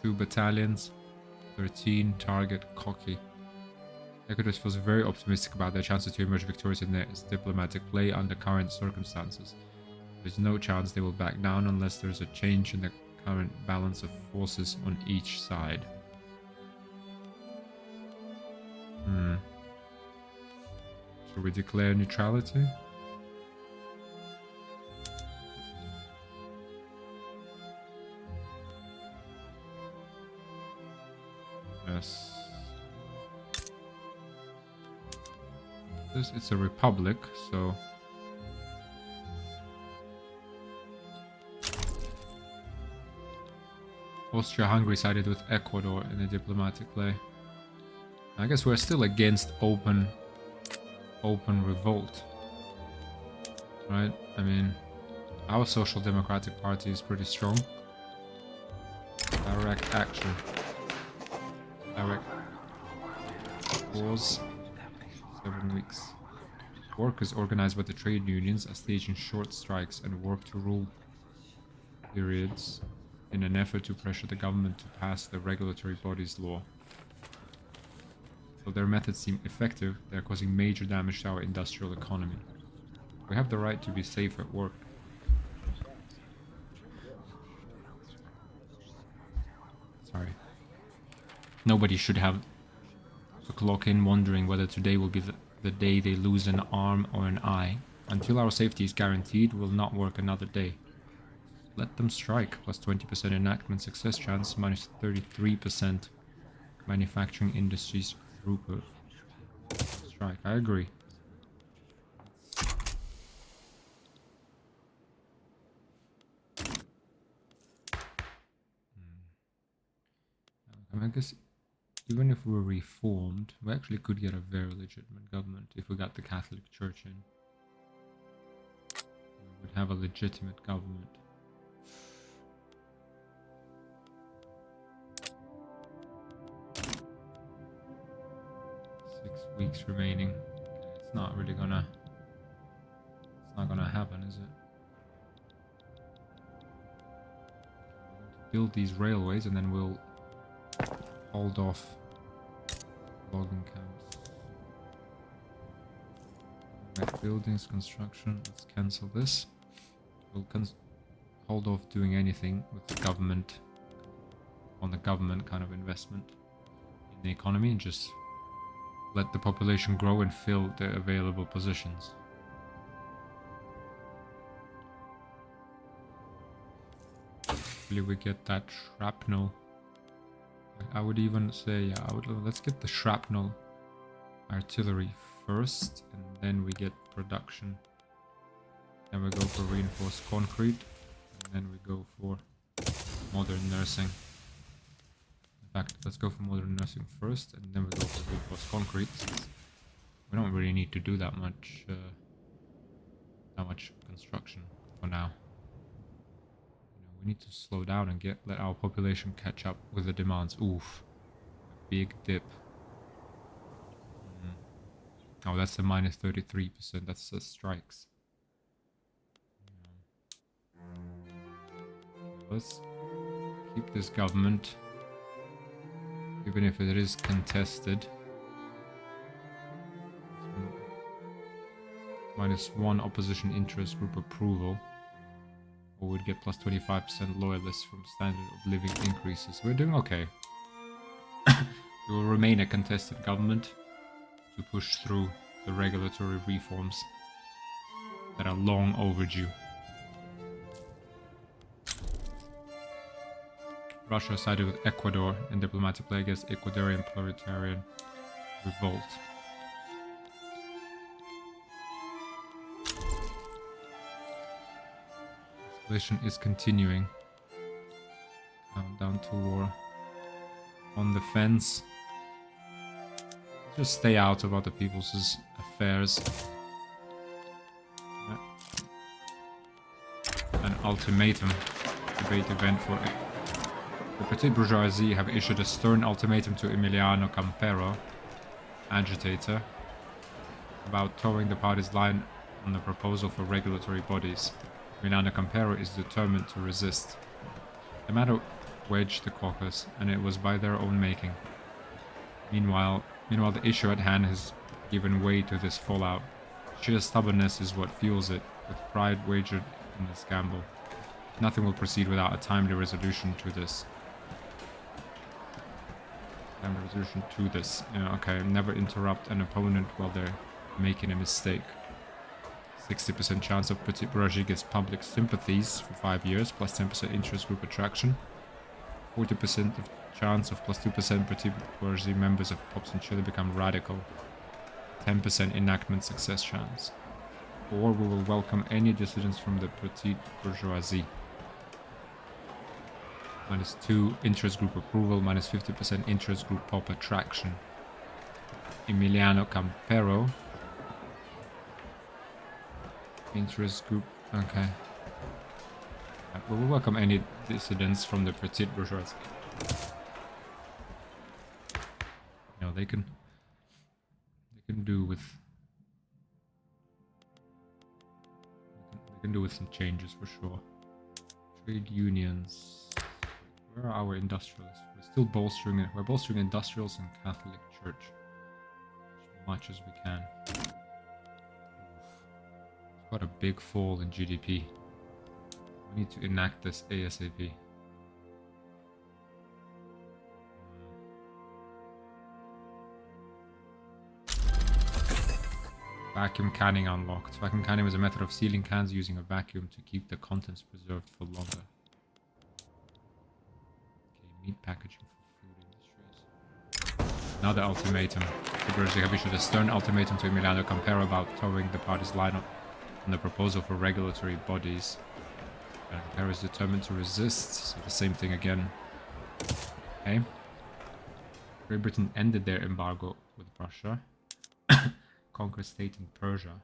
2 battalions. 13. Target. Cocky. Ecuador feels very optimistic about their chances to emerge victorious in their diplomatic play under current circumstances. There's no chance they will back down unless there's a change in the current balance of forces on each side. Should we declare neutrality? Yes. It's a republic, so Austria-Hungary sided with Ecuador in a diplomatic play. I guess we're still against open revolt, right? I mean, our Social Democratic Party is pretty strong. Direct action. Direct pause. 7 weeks. Workers organized by the trade unions are staging short strikes and work to rule periods in an effort to pressure the government to pass the regulatory body's law. Though their methods seem effective, they are causing major damage to our industrial economy. We have the right to be safe at work. Sorry. Nobody should have to clock in wondering whether today will be the day they lose an arm or an eye. Until our safety is guaranteed, we'll not work another day. Let them strike. Plus 20% enactment success chance, minus 33% manufacturing industries throughput. Strike. I agree. I guess even if we're reformed, we actually could get a very legitimate government if we got the Catholic Church in. We would have a legitimate government. Weeks remaining. It's not really gonna. It's not gonna happen, is it? Build these railways and then we'll hold off logging camps. Right, buildings, construction. Let's cancel this. We'll hold off doing anything with the government on the government kind of investment in the economy and just let the population grow and fill the available positions. Hopefully we get that shrapnel. I would even say, yeah, let's get the shrapnel artillery first, and then we get production. Then we go for reinforced concrete, and then we go for modern nursing. In fact, let's go for modern nursing first, and then we go for reinforced concrete. We don't really need to do that much construction for now. We need to slow down and let our population catch up with the demands. Oof, a big dip. Oh, that's a minus 33%. That's strikes. Let's keep this government, even if it is contested. -1 opposition interest group approval. Or we'd get plus 25% loyalists from standard of living increases. We're doing okay. We will remain a contested government to push through the regulatory reforms that are long overdue. Russia sided with Ecuador in diplomatic play against Ecuadorian proletarian revolt. Escalation is continuing. Countdown to war. On the fence. Just stay out of other people's affairs. An ultimatum. Debate event for it. The petite bourgeoisie have issued a stern ultimatum to Emiliano Campero, agitator, about towing the party's line on the proposal for regulatory bodies. Emiliano Campero is determined to resist. The matter wedged the caucus, and it was by their own making. Meanwhile, the issue at hand has given way to this fallout. Sheer stubbornness is what fuels it, with pride wagered in this gamble. Nothing will proceed without a timely resolution to this. Yeah, okay, never interrupt an opponent while they're making a mistake. 60% chance of Petit Bourgeoisie gets public sympathies for 5 years, plus 10% interest group attraction. 40% of chance of plus 2% Petit Bourgeoisie members of POPs in Chile become radical. 10% enactment success chance. Or we will welcome any dissidents from the Petit Bourgeoisie. -2 interest group approval, -50% interest group pop attraction. Emiliano Campero. Interest group, okay. We will welcome any dissidents from the Petite Bourgeoisie. You know, they can do with some changes for sure. Trade unions. Where are our industrialists? We're still bolstering it. We're bolstering industrials and Catholic Church as much as we can. Got a big fall in GDP. We need to enact this ASAP. Vacuum canning unlocked. Vacuum canning was a method of sealing cans using a vacuum to keep the contents preserved for longer. Okay, meat packaging for food industries. Another ultimatum. The British have issued a stern ultimatum to Emiliano Campero about towing the party's line on the proposal for regulatory bodies. Campero is determined to resist, so the same thing again. Okay. Great Britain ended their embargo with Russia. Conquer state in Persia.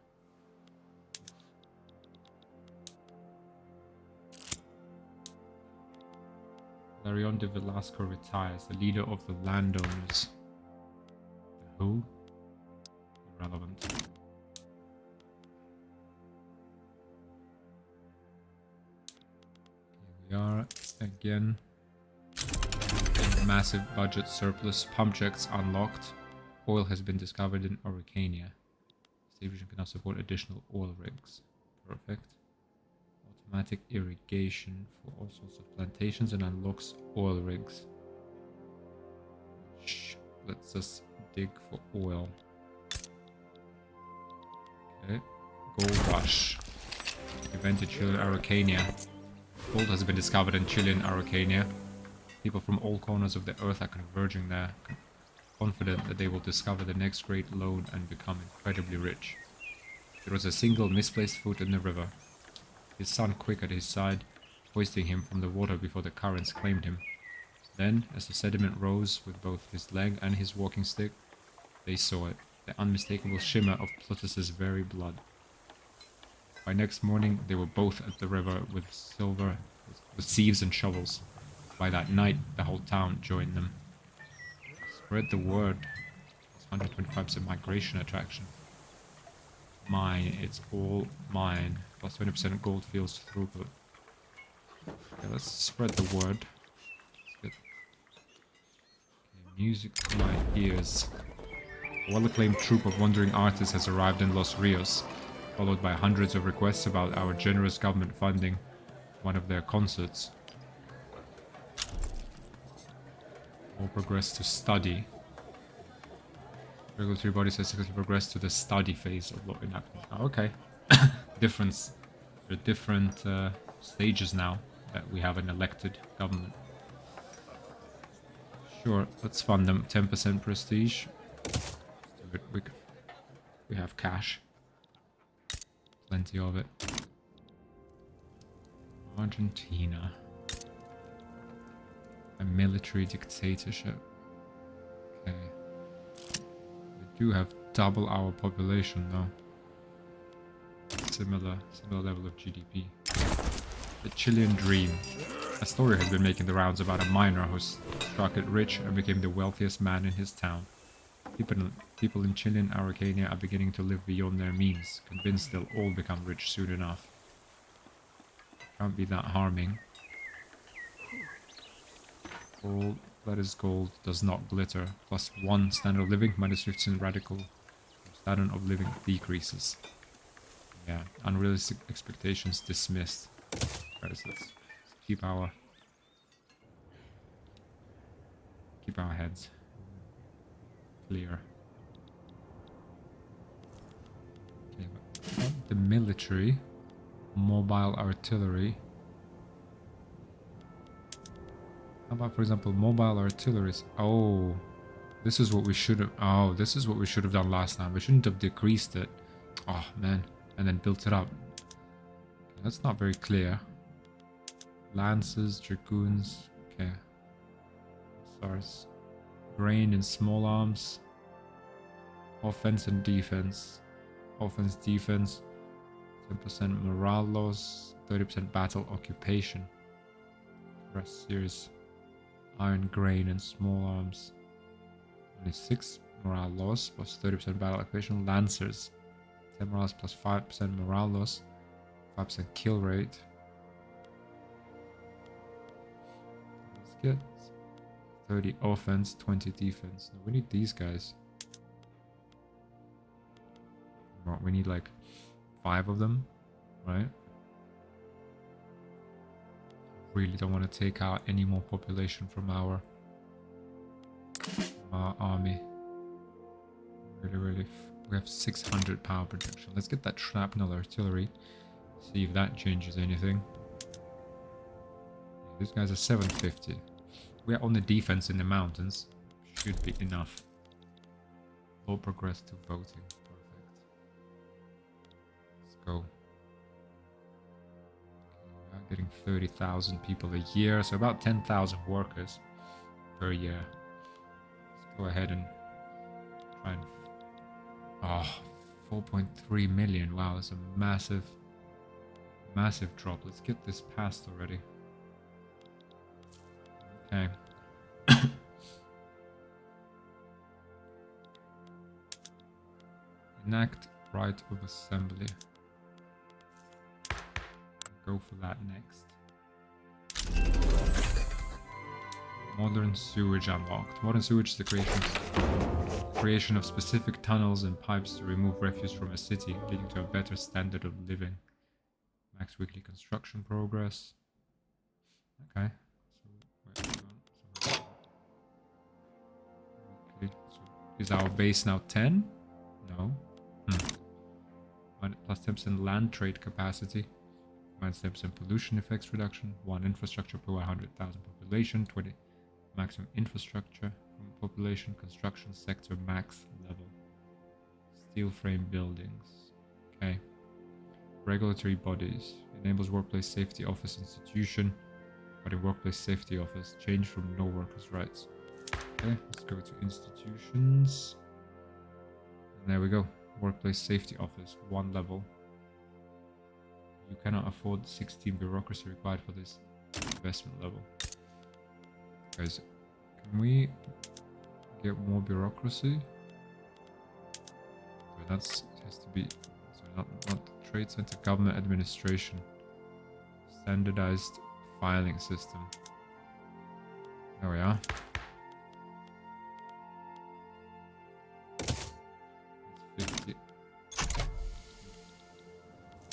Larion de Velasco retires, the leader of the landowners. The who? Irrelevant. Here we are again. Massive budget surplus. Pump checks unlocked. Oil has been discovered in Araucania. Station can now support additional oil rigs. Perfect. Automatic irrigation for all sorts of plantations and unlocks oil rigs. Which lets us dig for oil. Okay. Gold rush. Event in Chile and Araucania. Gold has been discovered in Chile and Araucania. People from all corners of the earth are converging there, confident that they will discover the next great lode and become incredibly rich. There was a single misplaced foot in the river. His son quick at his side, hoisting him from the water before the currents claimed him. Then, as the sediment rose with both his leg and his walking stick, they saw it, the unmistakable shimmer of Plutus's very blood. By next morning, they were both at the river with sieves and shovels. By that night, the whole town joined them. Spread the word. It's 125% migration attraction. Mine. It's all mine. Plus 20% gold fields throughput. Okay, let's spread the word. Let's get music to my ears. A well-acclaimed troupe of wandering artists has arrived in Los Rios, followed by hundreds of requests about our generous government funding one of their concerts. More progress to study. Regulatory bodies has successfully progressed to the study phase of law enactment. Oh, okay. Difference. There are different stages now that we have an elected government. Sure, let's fund them. 10% prestige. We have cash. Plenty of it. Argentina. A military dictatorship. Okay. We do have double our population though. Similar level of GDP. The Chilean dream. A story has been making the rounds about a miner who struck it rich and became the wealthiest man in his town. People in Chilean Araucania are beginning to live beyond their means, convinced they'll all become rich soon enough. Can't be that harming. All that is gold does not glitter. +1 standard of living, -15 radical standard of living decreases. Yeah, unrealistic expectations dismissed. Alright, so let's keep our heads clear. Okay, but the military, mobile artillery. How about, for example, mobile artilleries? Oh, this is what we should have. Oh, this is what we should have done last time. We shouldn't have decreased it. Oh man, and then built it up. Okay, that's not very clear. Lances, dragoons. Okay. SARS. Grain and small arms. Offense and defense. Offense, defense. 10% morale loss. 30% battle occupation. Rest series. Iron, grain, and small arms. Only 6 morale loss plus 30% battle occupation. Lancers. 10 morale plus 5% morale loss. 5% kill rate. Let's get 30 offense, 20 defense. No, we need these guys. Well, we need like 5 of them, right? Really don't want to take out any more population from our army. Really, we have 600 power projection. Let's get that shrapnel artillery. See if that changes anything. Yeah, these guys are 750. We are on the defense in the mountains. Should be enough. Low progress to voting. Perfect. Let's go. We are getting 30,000 people a year, so about 10,000 workers per year. Let's go ahead and try and... Oh, 4.3 million. Wow, that's a massive drop. Let's get this passed already. Okay. Enact right of assembly. Go for that next. Modern sewage unlocked. Modern sewage is the creation of specific tunnels and pipes to remove refuse from a city, leading to a better standard of living. Max weekly construction progress. Okay. So is our base now 10? No. Plus 10% land trade capacity. Minus 10% pollution effects reduction. 1 infrastructure per 100,000 population. 20 maximum infrastructure from population. Construction sector max level. Steel frame buildings. Okay. Regulatory bodies. Enables workplace safety office institution. But in workplace safety office, change from no workers' rights. Okay, let's go to institutions. And there we go. Workplace safety office, 1 level. You cannot afford 16 bureaucracy required for this investment level. Guys, can we get more bureaucracy? So that's has to be. So Not Trade Center, Government Administration. Standardized filing system. There we are.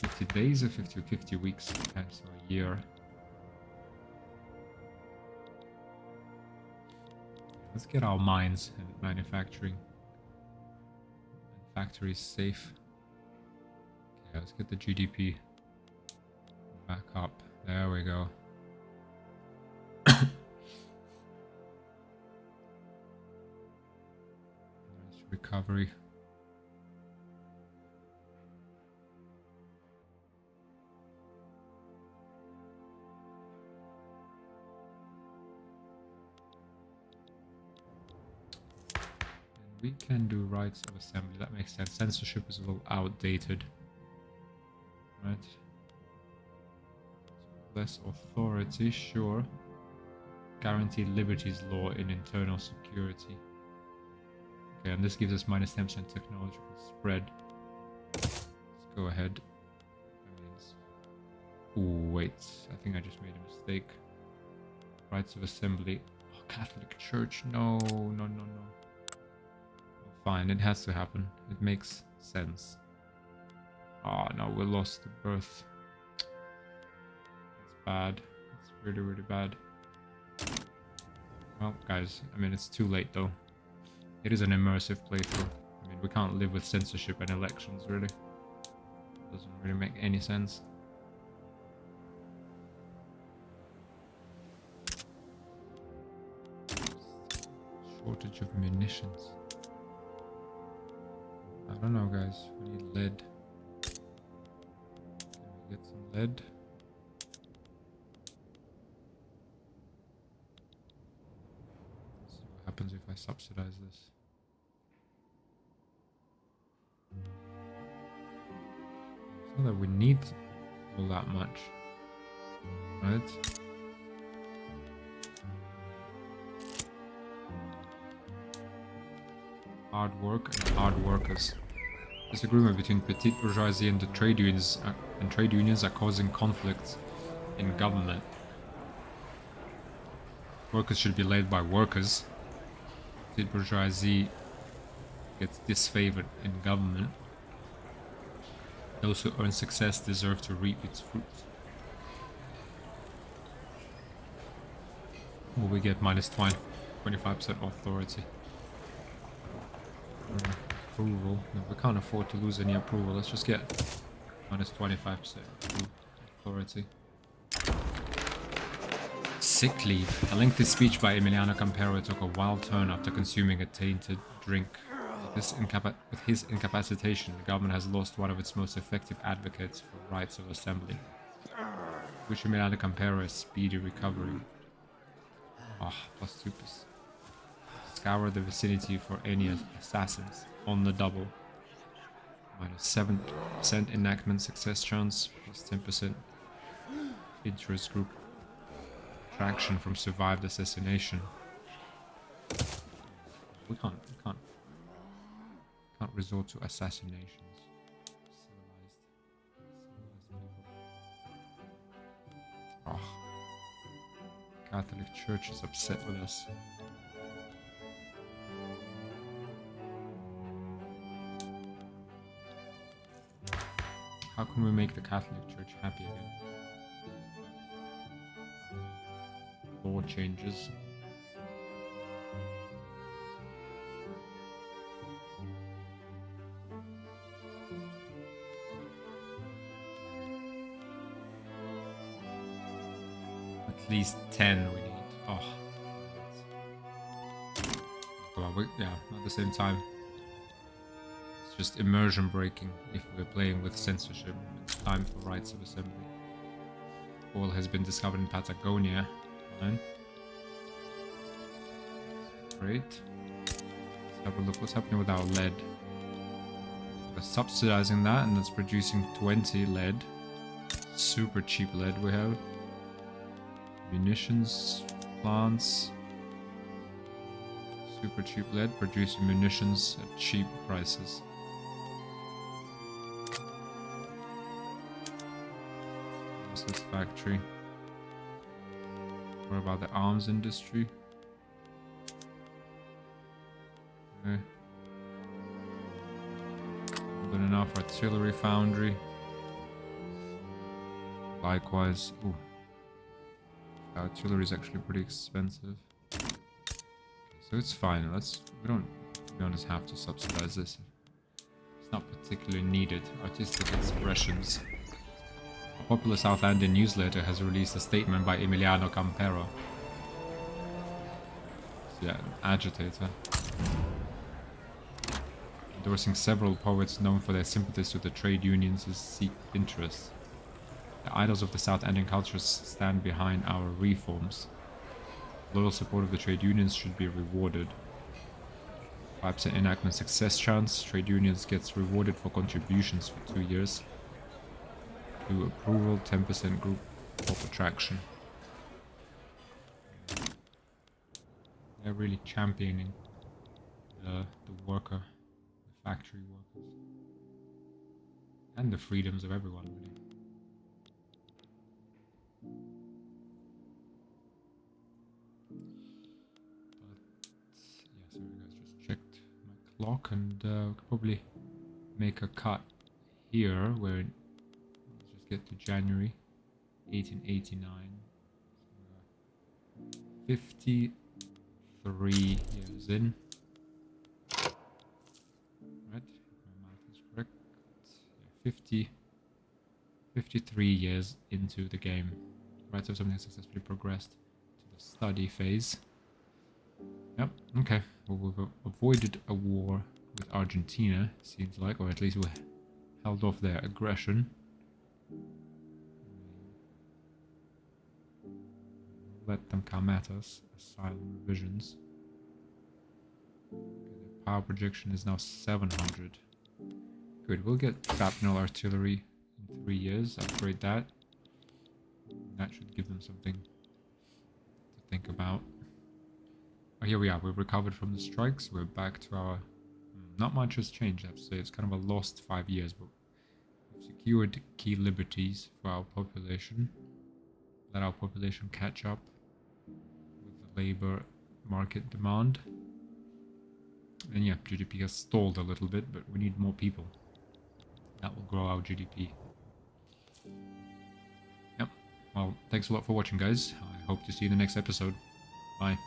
50 days or 50 weeks, okay, so a year. Let's get our mines and manufacturing and factories safe. Okay, let's get the GDP back up. There we go. Nice recovery. We can do rights of assembly, that makes sense. Censorship is a little outdated. Right. Less authority, sure. Guaranteed liberties law in internal security. Okay, and this gives us minus 10% technological spread. Let's go ahead. That means... Ooh, wait. I think I just made a mistake. Rights of assembly. Oh, Catholic Church. No. Fine, it has to happen. It makes sense. Oh no, we lost the birth. That's bad. It's really bad. Well, guys, I mean, it's too late though. It is an immersive playthrough. I mean, we can't live with censorship and elections, really. Doesn't really make any sense. Shortage of munitions. I don't know, guys. We need lead. Can we get some lead? Let's see what happens if I subsidize this. It's not that we need all that much, right? Hard work and hard workers. Disagreement between petite bourgeoisie and the trade unions are causing conflicts in government. Workers should be led by workers. Petite bourgeoisie gets disfavored in government. Those who earn success deserve to reap its fruits. Will we get minus 25% authority? Approval. No, we can't afford to lose any approval. Let's just get minus 25% authority. Sick leave. A lengthy speech by Emiliano Campero took a wild turn after consuming a tainted drink. With his incapacitation, the government has lost one of its most effective advocates for rights of assembly. Wish Emiliano Campero a speedy recovery. Ah, plus 2%. Scour the vicinity for any assassins. On the double. Minus 7% enactment success chance. Plus 10% interest group traction from survived assassination. We can't resort to assassinations. Civilized people. Oh. Catholic Church is upset with us. How can we make the Catholic Church happy again? Law changes. At least 10 we need. Oh. Well, yeah, at the same time. Just immersion breaking if we're playing with censorship. It's time for rights of assembly. Oil has been discovered in Patagonia. Fine. Great. Let's have a look what's happening with our lead. We're subsidizing that and that's producing 20 lead. Super cheap lead we have. Munitions plants. Super cheap lead producing munitions at cheap prices. factory. What about the arms industry? Okay. Good enough. Artillery foundry. Likewise. Ooh. Artillery is actually pretty expensive. Okay, so it's fine. We don't, to be honest, have to subsidize this. It's not particularly needed. Artistic expressions. A popular South Andean newsletter has released a statement by Emiliano Campero. So yeah, an agitator. Endorsing several poets known for their sympathies to the trade unions' Sikh interests. The idols of the South Andean cultures stand behind our reforms. Loyal support of the trade unions should be rewarded. 5% enactment success chance. Trade unions gets rewarded for contributions for 2 years. To approval, 10% group of attraction. They're really championing the worker, the factory workers. And the freedoms of everyone, really. But yeah, sorry guys, just checked my clock, and we could probably make a cut here where let's just get to January 1889. So 53 years in. Right, if my math is correct. Yeah, 53 years into the game. Right, so something successfully progressed to the study phase. Yep, okay. Well, we've avoided a war with Argentina, seems like, or at least we held off their aggression. Let them come at us. Asylum revisions. Okay, the power projection is now 700. Good, we'll get shrapnel artillery in 3 years. Upgrade that. That should give them something to think about. Oh, here we are. We've recovered from the strikes. We're back to our... Not much has changed, I have to say. It's kind of a lost 5 years, but we've secured key liberties for our population. Let our population catch up with the labor market demand. And yeah, GDP has stalled a little bit, but we need more people. That will grow our GDP. Yep. Well, thanks a lot for watching, guys. I hope to see you in the next episode. Bye.